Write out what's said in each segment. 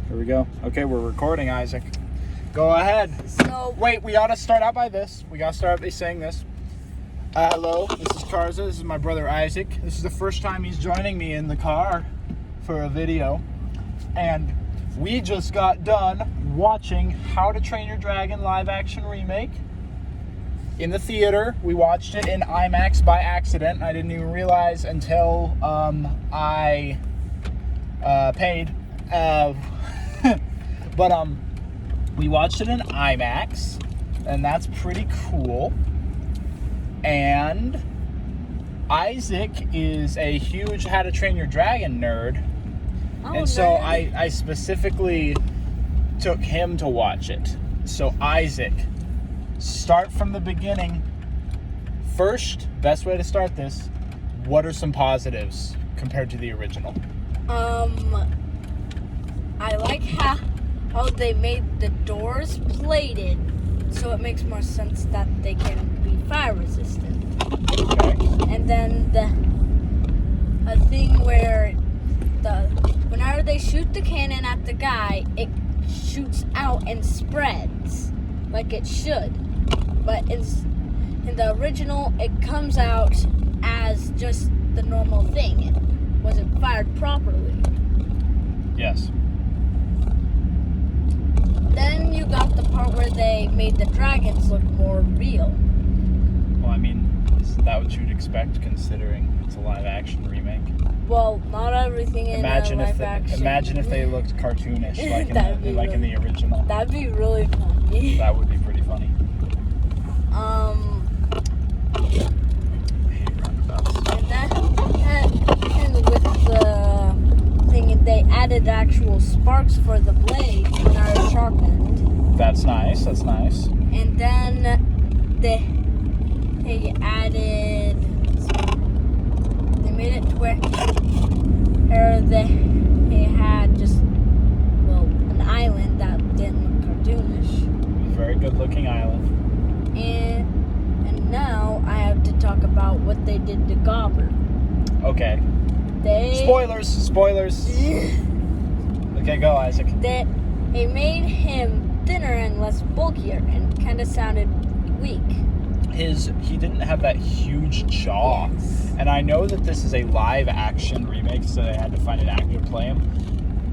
Here we go. Okay, we're recording, Isaac. Go ahead. So Wait, we ought to start out by this. We got to start out by saying this. Hello, this is Karza. This is my brother Isaac. This is the first time he's joining me in the car for a video. And we just got done watching How to Train Your Dragon live action remake. In the theater, we watched it in IMAX by accident. I didn't even realize until I paid. But we watched it in IMAX, and that's pretty cool. And Isaac is a huge How to Train Your Dragon nerd. And so I specifically took him to watch it. So Isaac, start from the beginning. First, best way to start this, what are some positives compared to the original? I like how they made the doors plated, so it makes more sense that they can be fire resistant. Okay. And then a thing where whenever they shoot the cannon at the guy, it shoots out and spreads like it should. But in the original, it comes out as just the normal thing. It wasn't fired properly. Yes. Then you got the part where they made the dragons look more real. Well, I mean, is that what you'd expect considering it's a live action remake? Well, not everything in Imagine live action. Imagine if they looked cartoonish like in the original. That'd be really funny. That would be pretty funny. I hate roundabouts. And with the thing, they added actual sparks for the blade when I was sharpened. That's nice. That's nice. And then they added. They made it to where they had just an island that didn't look cartoonish. A very good looking island. And now I have to talk about what they did to Gobber. Okay. Spoilers. Okay, go, Isaac. They made him thinner and less bulkier and kind of sounded weak. He didn't have that huge jaw. Yes. And I know that this is a live action remake, so they had to find an actor to play him.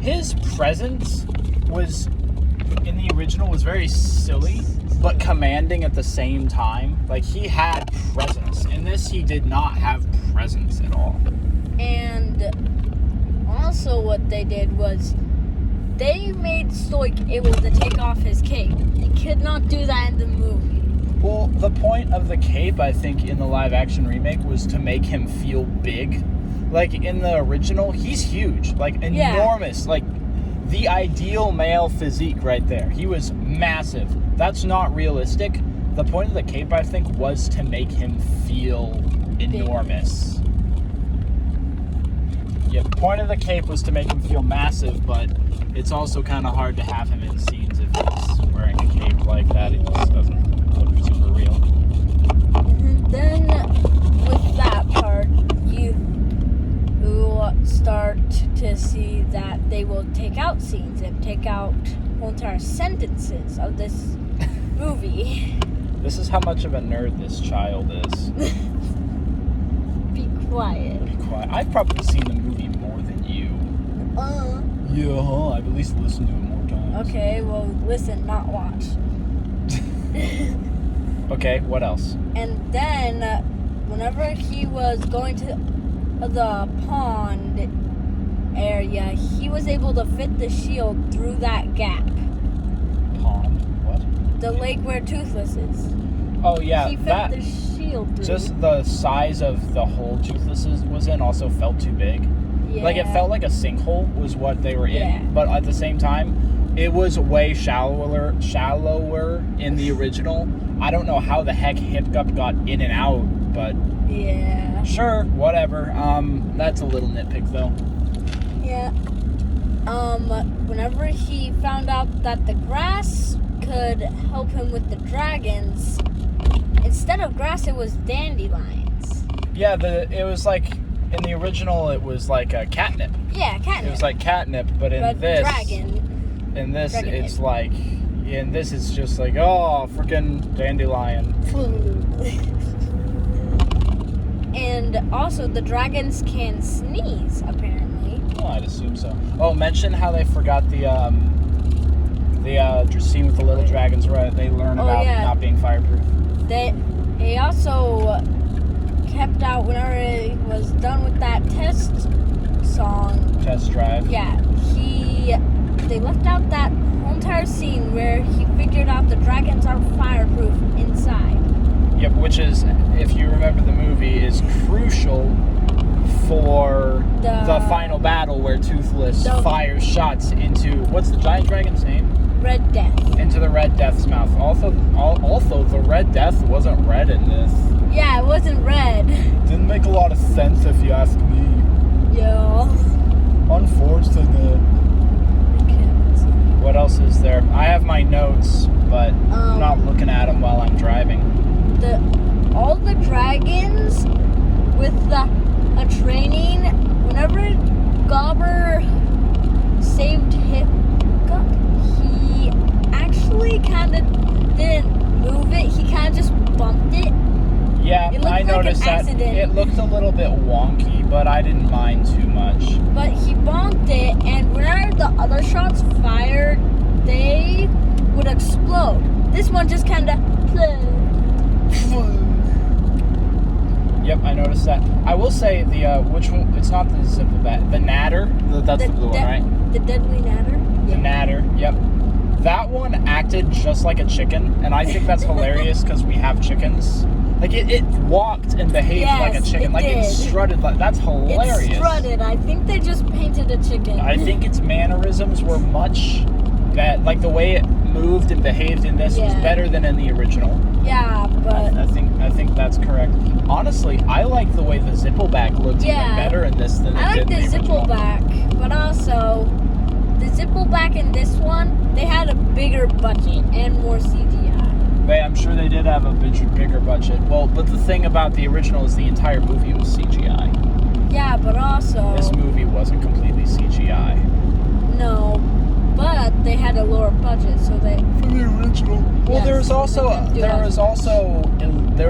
His presence was, in the original, was very silly, but commanding at the same time. Like, he had presence. In this, he did not have presence at all. And also what they did was they made Stoic able to take off his cape. They could not do that in the movie. Well, the point of the cape, I think, in the live-action remake was to make him feel big. Like, in the original, he's huge. Like, enormous. Like, the ideal male physique right there. He was massive. That's not realistic. The point of the cape, I think, was to make him feel enormous. Yeah, the point of the cape was to make him feel massive, but it's also kind of hard to have him in scenes if he's wearing a cape like that. It just doesn't look super real. Then, with that part, you start to see that they will take out scenes and take out whole entire sentences of this movie. This is how much of a nerd this child is. Be quiet. Be quiet. I've probably seen the movie more than you. Yeah, I've at least listened to it more times. Okay, well, listen, not watch. Okay, what else? And then, whenever he was going to the pond area, he was able to fit the shield through that gap. Pond? What? The lake where Toothless is. Oh, yeah, He fit the shield through. Just the size of the hole Toothless was in also felt too big. Yeah. Like, it felt like a sinkhole was what they were in. Yeah. But at the same time, it was way shallower in the original. I don't know how the heck Hiccup got in and out, but yeah. Sure, whatever. That's a little nitpick, though. Yeah. Whenever he found out that the grass could help him with the dragons, instead of grass, it was dandelions. Yeah, it was like, in the original, it was like a catnip. Yeah, catnip. It was like catnip, but in this... dragon. In this, Dragon it's head. like, in this, it's just like, oh, freaking dandelion. And also, the dragons can sneeze, apparently. Well, I'd assume so. Oh, mention how they forgot the scene with the little dragons where they learn about not being fireproof. They also kept out whenever it was done with that test song. Test drive. Yeah, they left out that whole entire scene where he figured out the dragons are fireproof inside. Yep, which is, if you remember the movie, is crucial for the final battle where Toothless fires shots into, what's the giant dragon's name? Red Death. Into the Red Death's mouth. Also, the Red Death wasn't red in this. Yeah, it wasn't red. Didn't make a lot of sense if you ask me. Yeah. Unfortunate. What else is there? I have my notes, but I'm not looking at them while I'm driving. All the dragons with a training, whenever Gobber saved Hiccup, he actually kind of didn't move it. He kind of just bumped it. Yeah, I noticed that. It looked a little bit wonky, but I didn't mind too much. But he bonked it, and whenever the other shots fired, they would explode. This one just kind of... Yep, I noticed that. I will say which one? It's not the Zipple Bat. The Natter. That's the blue one, right? The Deadly Natter. The Natter. Yep. That one acted just like a chicken, and I think that's hilarious because we have chickens. Like it walked and behaved like a chicken. It strutted. That's hilarious. It strutted. I think they just painted a chicken. I think its mannerisms were much better. Like the way it moved and behaved in this was better than in the original. Yeah, but I think that's correct. Honestly, I like the way the Zippleback looked even better in this than it did in the original. I like the Zippleback, but also the Zippleback in this one, they had a bigger budget and more CGI. I'm sure they did have a bigger budget. Well, but the thing about the original is the entire movie was CGI. Yeah, but also... This movie wasn't completely CGI. No, but they had a lower budget, so they... For the original. Well, Yes, there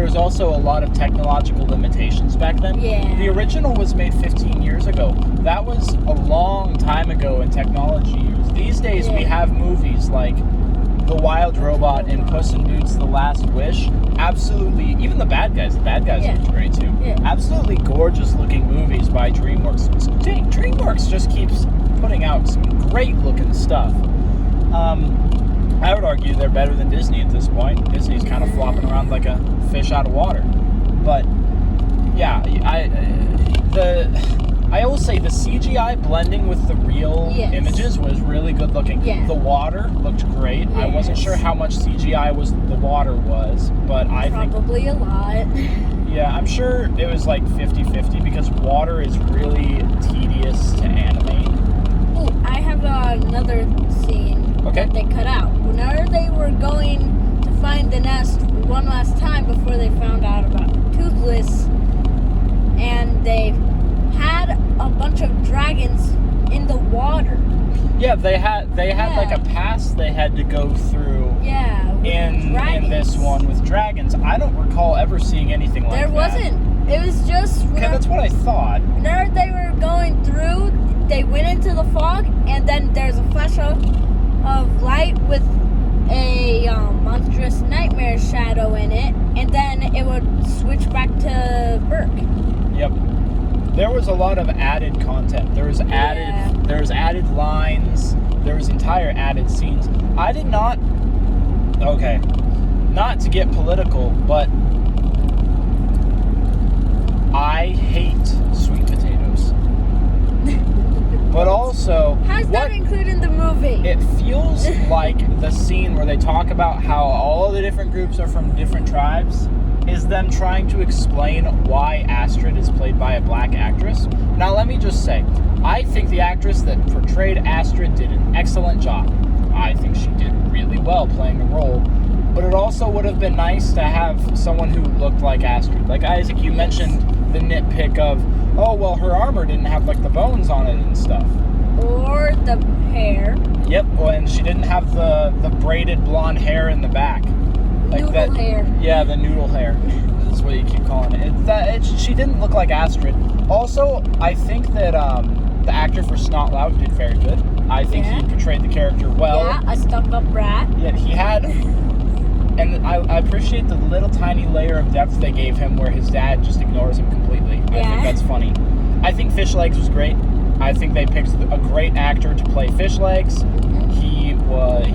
was also a lot of technological limitations back then. Yeah. The original was made 15 years ago. That was a long time ago in technology years. These days we have movies like The Wild Robot and Puss in Boots: The Last Wish. Absolutely, even the bad guys looked great too. Yeah. Absolutely gorgeous looking movies by DreamWorks. Dang, DreamWorks just keeps putting out some great looking stuff. I would argue they're better than Disney at this point. Disney's kind of flopping around like a fish out of water. But yeah, I will say the CGI blending with the real images was really good looking. Yeah. The water looked great. Yes. I wasn't sure how much CGI the water was, but I think probably a lot. Yeah, I'm sure it was like 50-50 because water is really tedious to animate. Oh, I have another scene that they cut out. Whenever they were going to find the nest one last time before they found out about Toothless, and they had a bunch of dragons in the water. Yeah, they had like a pass they had to go through. Yeah, in this one with dragons. I don't recall ever seeing anything like that. There wasn't. It was just. Okay, that's what I thought. Whenever they were going through, they went into the fog, and then there's a flash of light with a monstrous nightmare shadow in it, and then it would switch back to Burke. Yep. There was a lot of added content. There was added lines. There was entire added scenes. I did not. Okay, not to get political, but I hate sweet potatoes. But also, how's that included in the movie? It feels like the scene where they talk about how all the different groups are from different tribes is them trying to explain why Astrid is played by a black actress. Now, let me just say, I think the actress that portrayed Astrid did an excellent job. I think she did really well playing the role. But it also would have been nice to have someone who looked like Astrid. Like Isaac, you mentioned the nitpick of, oh, well, her armor didn't have like the bones on it and stuff. Or the hair. Yep, well, and she didn't have the braided blonde hair in the back. Like Noodle that, hair. Yeah, the noodle hair. That's what you keep calling it. She didn't look like Astrid. Also, I think that the actor for Snot Lout did very good. I think he portrayed the character well. Yeah, a stuck-up brat. Yeah, he had... And I appreciate the little tiny layer of depth they gave him where his dad just ignores him completely. Yeah. I think that's funny. I think Fish Legs was great. I think they picked a great actor to play Fish Legs. He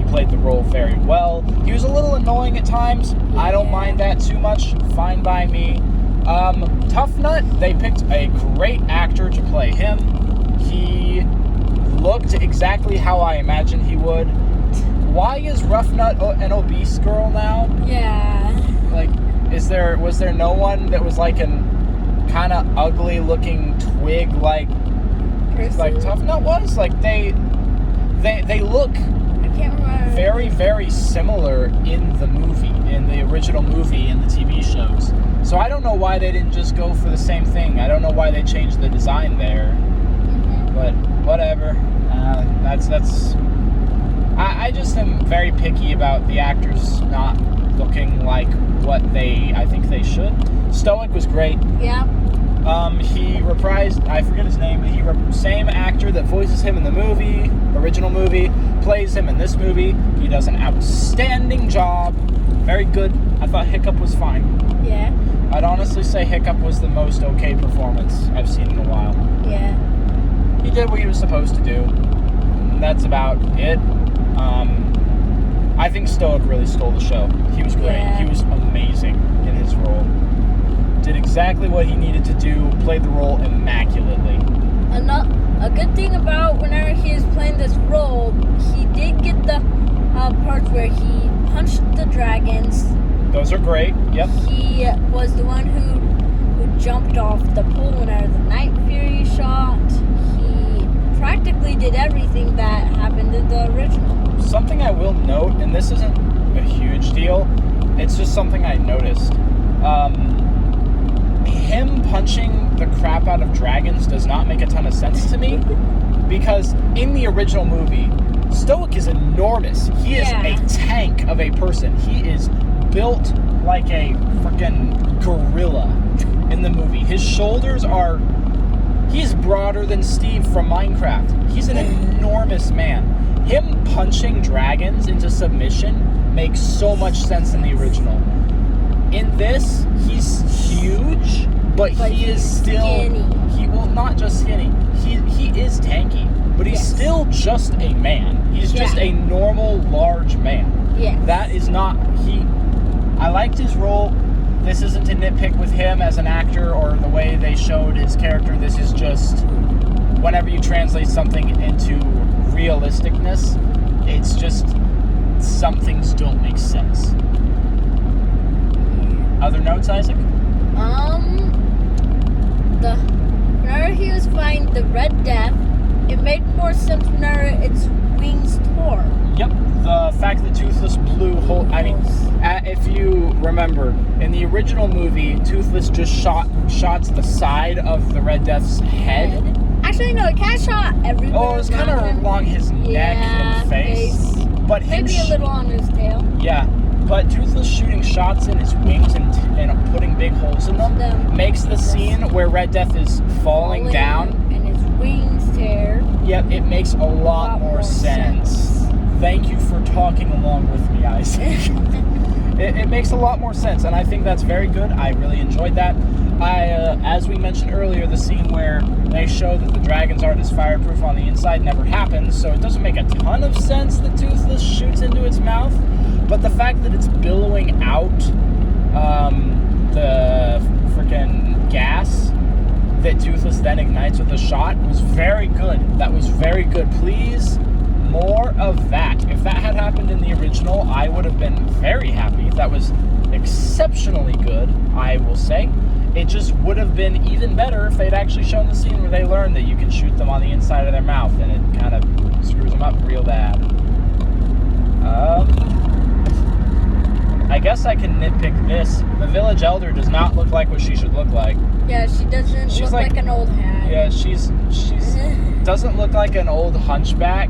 played the role very well. He was a little annoying at times. Yeah. I don't mind that too much. Fine by me. Tough Nut, they picked a great actor to play him. He looked exactly how I imagined he would. Why is Rough Nut an obese girl now? Yeah. Like, was there no one that was like an kind of ugly looking twig like Tough Nut was? Like they look I can't remember. very, very similar in the original movie and the TV shows. So I don't know why they didn't just go for the same thing. I don't know why they changed the design there. But whatever. I just am very picky about the actors not looking like what I think they should. Stoic was great. Yeah. He reprised, I forget his name, but same actor that voices him in the original movie, plays him in this movie. He does an outstanding job. Very good. I thought Hiccup was fine. Yeah. I'd honestly say Hiccup was the most okay performance I've seen in a while. Yeah. He did what he was supposed to do. And that's about it. I think Stoic really stole the show. He was great. Yeah. He was amazing in his role. Did exactly what he needed to do, played the role immaculately. A good thing about whenever he is playing this role, he did get the parts where he punched the dragons. Those are great, yep. He was the one who jumped off the pool whenever the Night Fury shot. He practically did everything that happened in the original. Something I will note, and this isn't a huge deal, it's just something I noticed. Him punching the crap out of dragons does not make a ton of sense to me, because in the original movie, Stoic is enormous. He is a tank of a person. He is built like a freaking gorilla in the movie. His shoulders he's broader than Steve from Minecraft. He's an enormous man. Him punching dragons into submission makes so much sense in the original. In this, he's huge, but he is still skinny. Not just skinny. He is tanky, but he's still just a man. He's just a normal large man. Yeah. That is not I liked his role. This isn't to nitpick with him as an actor or the way they showed his character. This is just whenever you translate something into realisticness, it's just some things don't make sense. Other notes, Isaac? Whenever he was fighting the Red Death, it made more sense whenever its wings tore. Yep, the fact that Toothless blew if you remember, in the original movie, Toothless just shots the side of the Red Death's head. Actually, no, it kind of shot everywhere. Oh, it was kind of along his neck and face. But maybe a little on his tail. Yeah, but Toothless shooting shots in his wings and putting big holes in them makes the scene where Red Death is falling down and his wings tear. Yep, it makes a lot more sense. Thank you for talking along with me, Isaac. It makes a lot more sense, and I think that's very good. I really enjoyed that. As we mentioned earlier, the scene where they show that the dragons aren't as fireproof on the inside never happens, so it doesn't make a ton of sense that Toothless shoots into its mouth. But the fact that it's billowing out the freaking gas that Toothless then ignites with a shot was very good. That was very good. Please, more of that. If that had happened in the original, I would have been very happy. That was exceptionally good, I will say. It just would have been even better if they'd actually shown the scene where they learned that you can shoot them on the inside of their mouth, and it kind of screws them up real bad. I guess I can nitpick this. The village elder does not look like what she should look like. Yeah, she doesn't look like an old hag. Yeah, she's doesn't look like an old hunchback.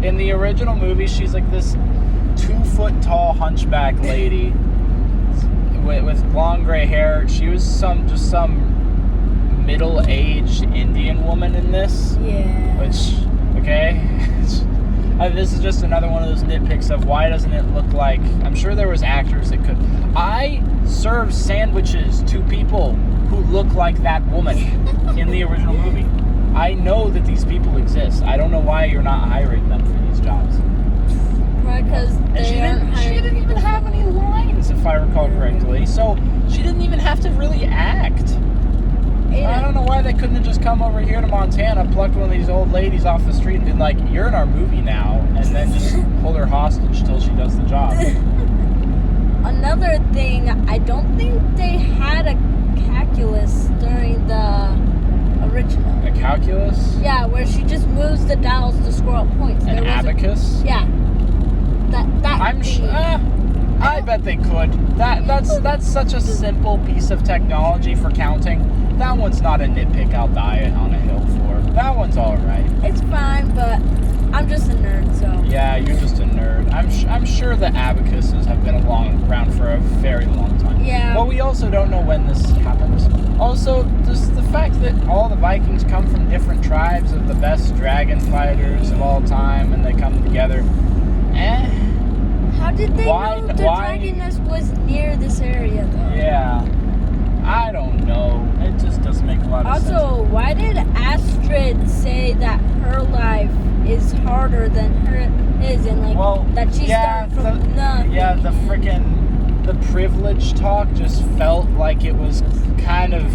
In the original movie, she's like this 2-foot tall hunchback lady with long gray hair. She was some middle-aged Indian woman in this. Yeah. Which, okay, this is just another one of those nitpicks of why doesn't it look like... I'm sure there was actors that could... I served sandwiches to people who look like that woman in the original movie. I know that these people exist. I don't know why you're not hiring them for these jobs. Probably because She didn't even have any lines, if I recall correctly. So she didn't even have to really act. I don't know why they couldn't have just come over here to Montana, plucked one of these old ladies off the street and been like, you're in our movie now, and then just hold her hostage till she does the job. Another thing, I don't think they had a calculus during the original. A calculus? Yeah, where she just moves the dials to score up points. An abacus? Yeah. I bet they could. That's such a simple piece of technology for counting. That one's not a nitpick I'll die on a hill for. That one's all right. It's fine, but I'm just a nerd, so. Yeah, you're just a nerd. I'm sure the abacuses have been around for a very long time. Yeah. Well, we also don't know when this happens. Also, just the fact that all the Vikings come from different tribes of the best dragon fighters of all time, and they come together. How did they know the dragon nest was near this area, though? Yeah. I don't know. It just doesn't make a lot of sense. Also, why did Astrid say that her life is harder than his, and that she started from nothing? Yeah, the privilege talk just felt like it was kind of...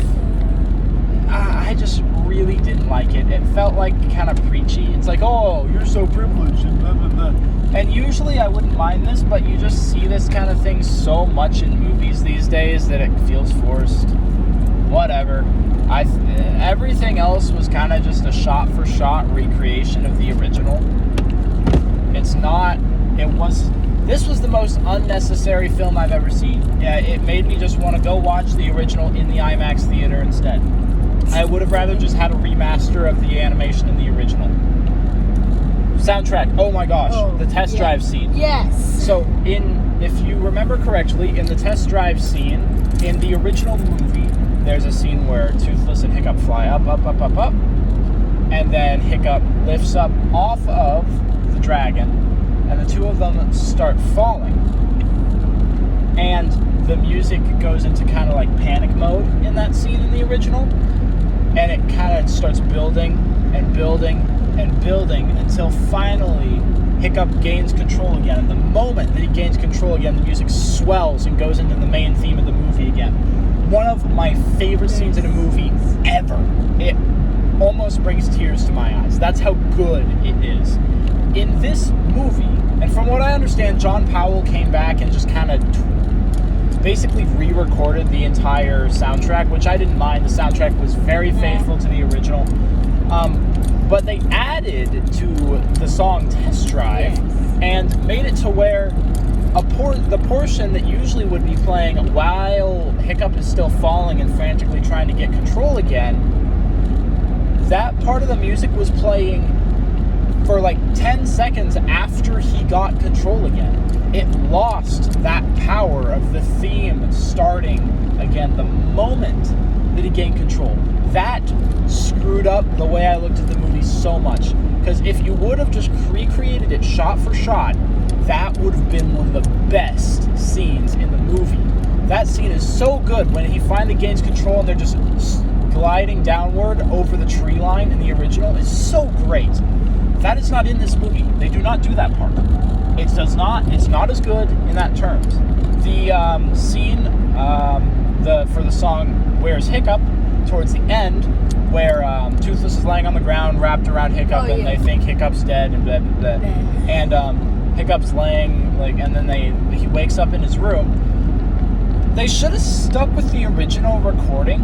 I just really didn't like it. It felt like kind of preachy. It's like, oh, you're so privileged and blah, blah, blah. And usually I wouldn't mind this, but you just see this kind of thing so much in movies these days that it feels forced. Whatever. Everything else was kind of just a shot-for-shot recreation of the original. This was the most unnecessary film I've ever seen. Yeah, it made me just want to go watch the original in the IMAX theater instead. I would have rather just had a remaster of the animation in the original. Soundtrack, oh my gosh, the test drive scene. Yes. So, if you remember correctly, in the test drive scene, in the original movie, there's a scene where Toothless and Hiccup fly up, and then Hiccup lifts up off of the dragon, and the two of them start falling. And the music goes into kind of like panic mode in that scene in the original, and it kind of starts building and building and building until finally Hiccup gains control again. And the moment that he gains control again, the music swells and goes into the main theme of the movie again. One of my favorite scenes in a movie ever. It almost brings tears to my eyes. That's how good it is. In this movie, and from what I understand, John Powell came back and just kind of basically re-recorded the entire soundtrack, which I didn't mind. The soundtrack was very faithful to the original. But they added to the song Test Drive and made it to where the portion that usually would be playing while Hiccup is still falling and frantically trying to get control again, that part of the music was playing for like 10 seconds after he got control again. It lost that power of the theme starting again the moment that he gained control. That screwed up the way I looked at the movie so much. Because if you would have just recreated it shot for shot, that would have been one of the best scenes in the movie. That scene is so good when he finally gains control and they're just gliding downward over the tree line in the original. It's so great. That is not in this movie. They do not do that part. It's not as good in that terms. The scene for the song Where's Hiccup, towards the end, where Toothless is laying on the ground wrapped around Hiccup, and they think Hiccup's dead and blah, blah, blah. And Hiccup's laying, and then he wakes up in his room. They should have stuck with the original recording,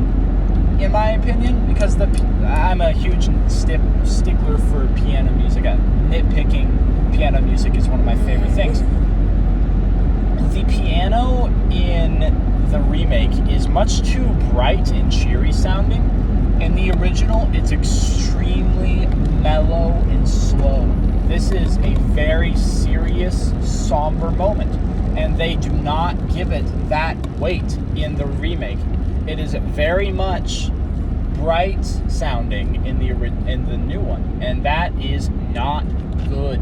in my opinion, because I'm a huge stickler for piano music. Nitpicking piano music is one of my favorite things. The piano in the remake is much too bright and cheery sounding. In the original, it's extremely mellow and slow. This is a very serious, somber moment, and they do not give it that weight in the remake. It is very much bright sounding in the new one, and that is not good.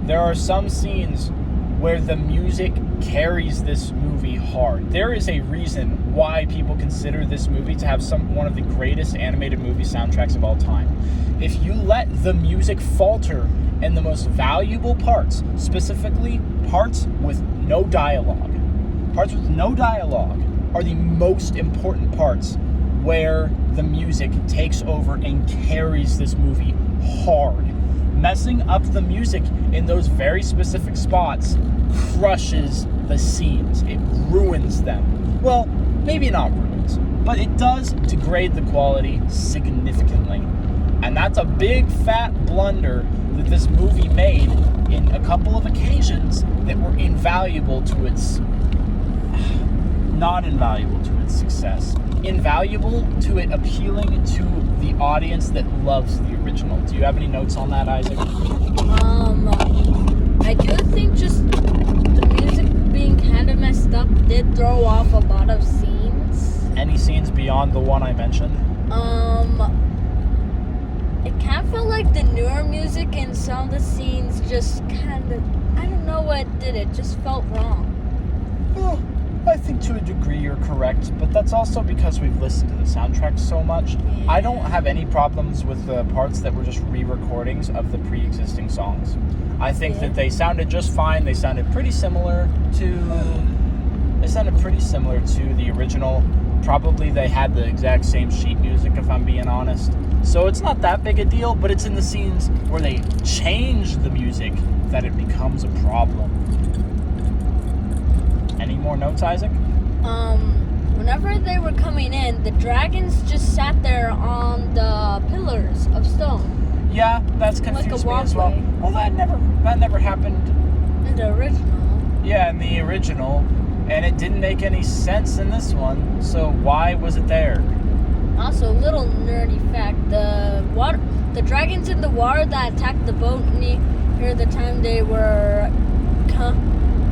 There are some scenes where the music carries this movie hard. There is a reason why people consider this movie to have one of the greatest animated movie soundtracks of all time. If you let the music falter in the most valuable parts, specifically parts with no dialogue, are the most important parts where the music takes over and carries this movie hard. Messing up the music in those very specific spots crushes the scenes. It ruins them. Well, maybe not ruins, but it does degrade the quality significantly. And that's a big fat blunder that this movie made in a couple of occasions that were invaluable to its... not invaluable to its success. Invaluable to it appealing to the audience that loves the original. Do you have any notes on that, Isaac? I do think just the music being kind of messed up did throw off a lot of scenes. Any scenes beyond the one I mentioned? It kind of felt like the newer music in some of the scenes just kind of, I don't know what did it, just felt wrong. Well, I think to a degree you're correct, but that's also because we've listened to the soundtrack so much. Yeah. I don't have any problems with the parts that were just re-recordings of the pre-existing songs. I think that they sounded just fine. They sounded pretty similar to the original. Probably they had the exact same sheet music, if I'm being honest. So it's not that big a deal, but it's in the scenes where they change the music that it becomes a problem. Any more notes, Isaac? Whenever they were coming in, the dragons just sat there on the pillars of stone. Yeah, that's confused me as well. Well, that never happened In the original. Yeah, in the original, and it didn't make any sense in this one. So why was it there? Also, a little nerdy fact: the dragons in the water that attacked the boat near the time they were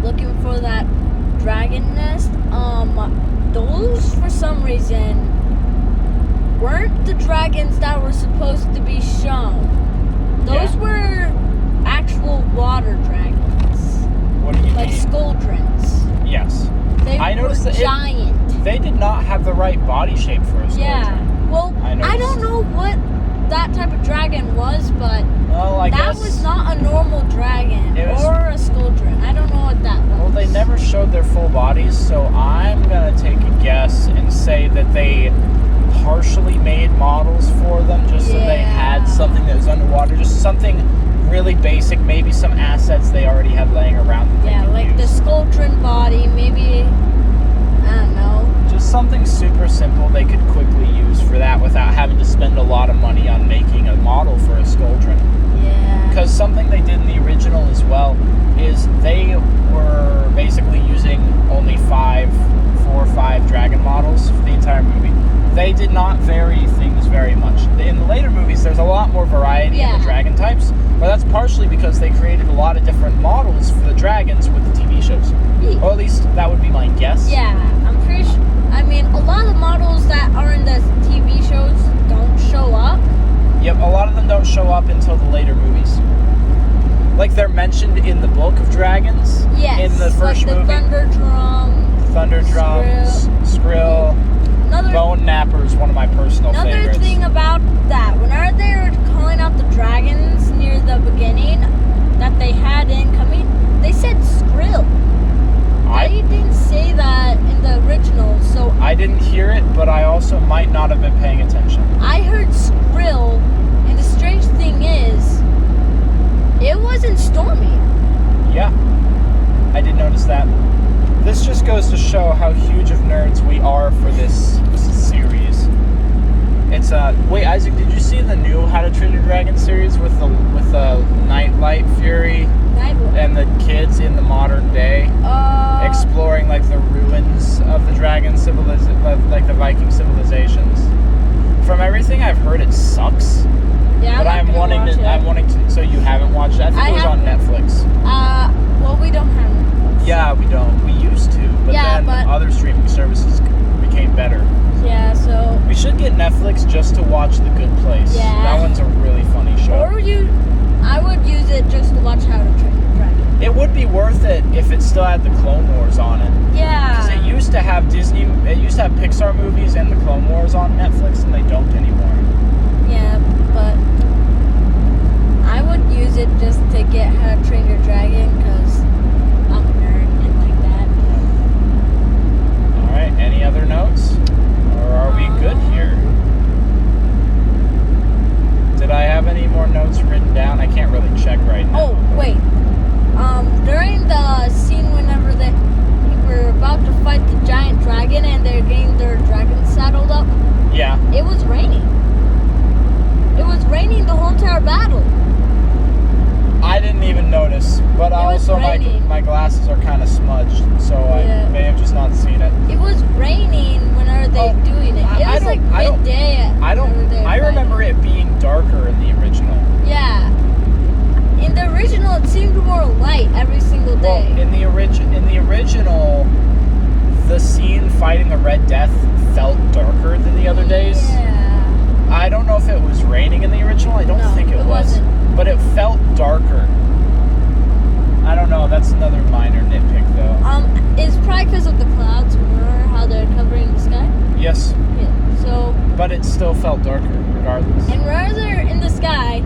looking for that dragon nest. Those for some reason weren't the dragons that were supposed to be shown. Those were actual water dragons. What do you mean? Like Skuldrins. Yes. I noticed that giant. They did not have the right body shape for a Skuldrin. Yeah. Well, I don't know what that type of dragon was, but that was not a normal dragon or a Skuldrin. I don't know what that was. Well, they never showed their full bodies, so I'm going to take a guess and say that they partially made models for them just so they had something that was underwater, just something really basic, maybe some assets they already had laying around. Yeah, like the Skuldrin body, maybe, I don't know. Just something super simple they could quickly use for that without having to spend a lot of money on making a model for a Skuldrin. Yeah. Because something they did in the original as well is they were basically using only 4 or 5 dragon models for the entire movie. They did not vary things very much. In the later movies, there's a lot more variety in the dragon types, but that's partially because they created a lot of different models for the dragons with the TV shows. Or at least that would be my guess. Yeah, I'm pretty sure. I mean, a lot of the models that are in the TV shows don't show up. Yep, a lot of them don't show up until the later movies. Like they're mentioned in the Book of Dragons. Yes. In the first movie. Thunder drums, Skrill. Bone Napper is one of my personal favorites. Another thing about that, whenever they were calling out the dragons near the beginning that they had incoming, they said Skrill. They didn't say that in the original, so... I didn't hear it, but I also might not have been paying attention. I heard Skrill, and the strange thing is, it wasn't stormy. Yeah, I did notice that. This just goes to show how huge of nerds we are for this series. It's wait, Isaac, did you see the new How to Train Your Dragon series with the Nightlight Fury and the kids in the modern day exploring like the ruins of the dragon like the Viking civilizations? From everything I've heard, it sucks. Yeah, But I'm not gonna watch it. wanting to. So you haven't watched it? I think it was on Netflix. Well, we don't have Netflix. Yeah, we don't. We used to, but then other streaming services became better. Yeah, so. We should get Netflix just to watch The Good Place. Yeah. That one's a really funny show. I would use it just to watch How to Train Your Dragon. It would be worth it if it still had the Clone Wars on it. Yeah. Because it used to have Pixar movies and the Clone Wars on Netflix, and they don't anymore. Yeah, but I would use it just to get How to Train Your Dragon because I'm a nerd and like that. All right. Any other notes, or are we good here? Did I have any more notes written down? I can't really check right now. Oh wait. During the scene whenever they were about to fight the giant dragon and they're getting their dragon saddled up. Yeah. It was raining. It was raining the whole entire battle. I didn't even notice, but also my glasses are kind of smudged, so I may have just not seen it. It was raining whenever they were doing it. It was like midday. I remember it being darker in the original. Yeah. In the original, it seemed more light every single day. Well, in the original, the scene fighting the Red Death felt darker than the other days. Yeah. I don't know if it was raining in the original. I don't think it was. Wasn't. But it felt darker. I don't know. That's another minor nitpick, though. It's probably because of the clouds. Remember how they're covering the sky? Yes. Yeah. So. But it still felt darker, regardless. And wherever they're in the sky,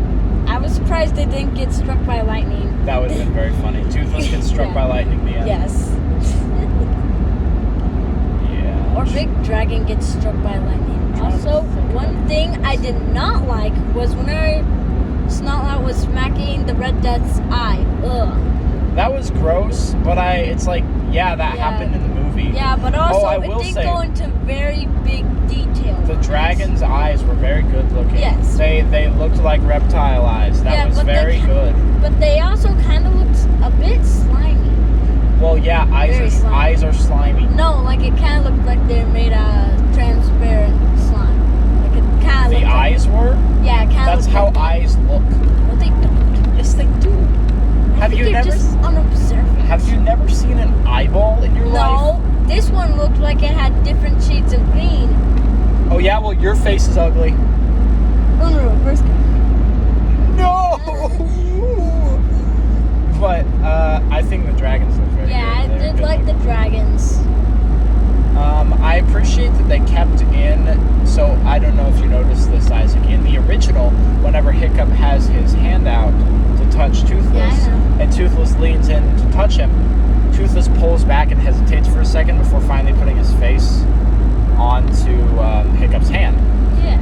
I was surprised they didn't get struck by lightning. That would have been very funny. Toothless gets struck by lightning in the end. Yes. Yeah. Or Big Dragon gets struck by lightning. Also, one thing I did not like was whenever Snotlout was smacking the Red Death's eye. Ugh. That was gross, but it's like, that happened in the movie. Yeah, but also I it will did say, go into very big detail. the dragon's eyes were very good looking. Yes. They looked like reptile eyes. That was very good. But they also kind of looked a bit slimy. Well, yeah, eyes are slimy. No, like it kind of looked like they're made out of transparent slime. Like it kind of. The eyes were. Yeah, it kind of. That's how eyes look. But they don't. Yes, they do. Have you never? Just unobservant. Have you never seen an eyeball in your life? No, this one looked like it had different shades of green. Oh yeah, well your face is ugly. Oh no, reverse. No. But I think the dragons look very good. Yeah, I did like the dragons. I appreciate that they kept in. So I don't know if you noticed this, Isaac. In the original, whenever Hiccup has his hand out to touch Toothless, and Toothless leans in to touch him, Toothless pulls back and hesitates for a second before finally putting his face onto Hiccup's hand. Yeah.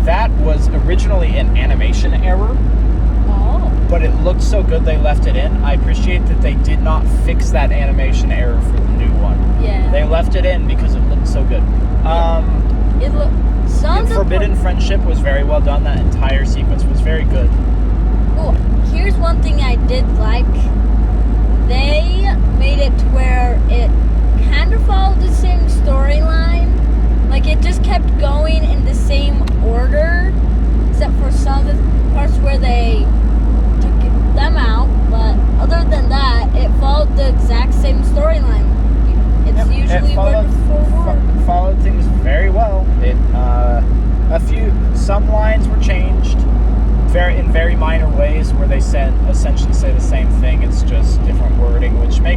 That was originally an animation error. But it looked so good they left it in. I appreciate that they did not fix that animation error for the new one. Yeah. They left it in because it looked so good. It looked. Forbidden Friendship was very well done. That entire sequence was very good. Oh, here's one thing I did like. They made it to where it kind of followed the same storyline. Like it just kept going in the same order, except for some of the parts where they took them out. But other than that, it followed the exact same storyline. It's usually word for word. Followed things very well. Some lines were changed in very minor ways where they essentially say the same thing. It's just